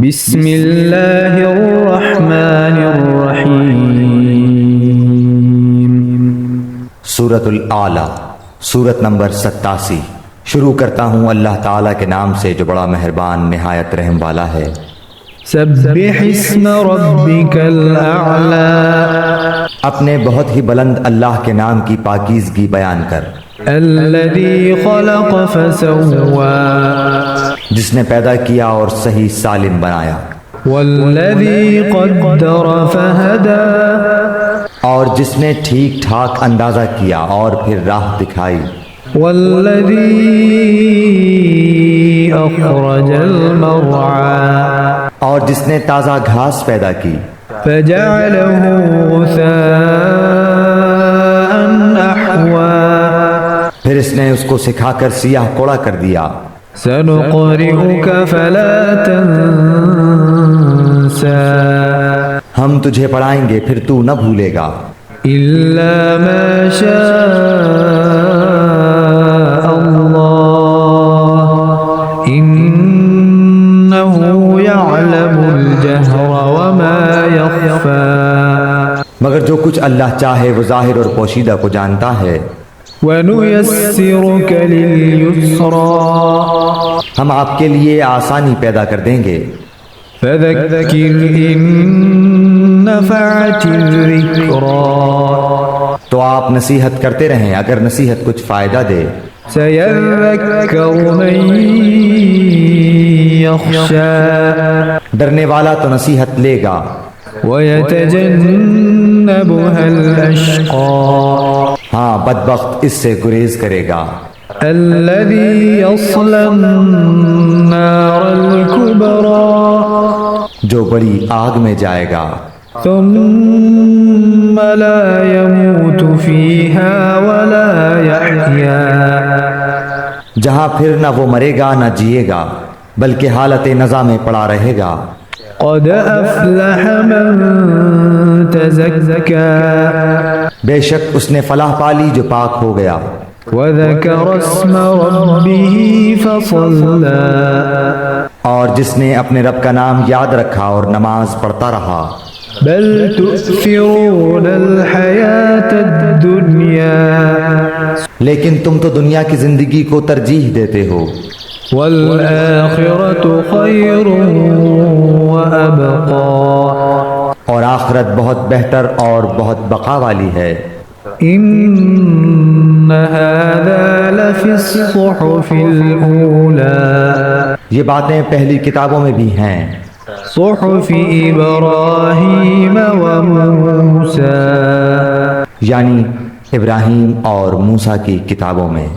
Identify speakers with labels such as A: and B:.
A: بسم اللہ الرحمن الرحیم۔
B: سورۃ الاعلیٰ، سورت نمبر 87۔ شروع کرتا ہوں اللہ تعالیٰ کے نام سے جو بڑا مہربان نہایت رحم والا ہے۔
A: سبح اسم ربک الاعلی،
B: اپنے بہت ہی بلند اللہ کے نام کی پاکیزگی بیان کر۔
A: الذی خلق فسوی،
B: جس نے پیدا کیا اور صحیح سالم بنایا۔
A: والذی قدر فہدی،
B: اور جس نے ٹھیک ٹھاک اندازہ کیا اور پھر راہ دکھائی۔
A: والذی اخرج المرعی،
B: اور جس نے تازہ گھاس پیدا کی۔
A: فجعلہ غثاء احوا،
B: پھر اس نے اس کو سکھا کر سیاہ کوڑا کر دیا۔
A: سنقرئک فلا تنسى،
B: ہم تجھے پڑھائیں گے پھر تو نہ بھولے گا،
A: الا ما شاء اللہ انه يعلم الجهر وما يخفى،
B: مگر جو کچھ اللہ چاہے وہ ظاہر اور پوشیدہ کو جانتا ہے۔
A: وَنُيَسِّرُكَ لِلْيُسْرَى،
B: ہم آپ کے لیے آسانی پیدا کر دیں گے۔
A: فَذَكِّرْ إِن نَّفَعَتِ الذِّكْرَى،
B: تو آپ نصیحت کرتے رہیں اگر نصیحت کچھ فائدہ دے۔
A: سَيَذَّكَّرُ مَن يَخْشَى،
B: ڈرنے والا تو نصیحت لے گا۔
A: وَيَتَجَنَّبُهَا الْأَشْقَى،
B: ہاں بدبخت اس سے گریز کرے گا۔
A: الَّذِي يَصْلَى النَّارَ الْكُبْرَى،
B: جو بڑی آگ میں جائے گا۔
A: ثُمَّ لَا يَمُوتُ فِيهَا وَلَا يَحْيَا،
B: جہاں پھر نہ وہ مرے گا نہ جیے گا بلکہ حالت نزا میں پڑا رہے گا۔
A: قَدْ أَفْلَحَ مَن تَزَكَّى،
B: بے شک اس نے فلاح پالی جو پاک ہو گیا۔
A: وَذَكَرَ اسْمَ رَبِّهِ فَصَلَّى،
B: اور جس نے اپنے رب کا نام یاد رکھا اور نماز پڑھتا رہا۔
A: بل تؤثرون الحیاة الدنیا،
B: لیکن تم تو دنیا کی زندگی کو ترجیح دیتے ہو،
A: والآخرة خیر وأبقى،
B: اور آخرت بہت بہتر اور بہت بقا والی ہے۔
A: ان هذا لفی الصحف الاولى،
B: یہ باتیں پہلی کتابوں میں بھی ہیں،
A: صحف ابراہیم وموسیٰ،
B: یعنی ابراہیم اور موسیٰ کی کتابوں میں۔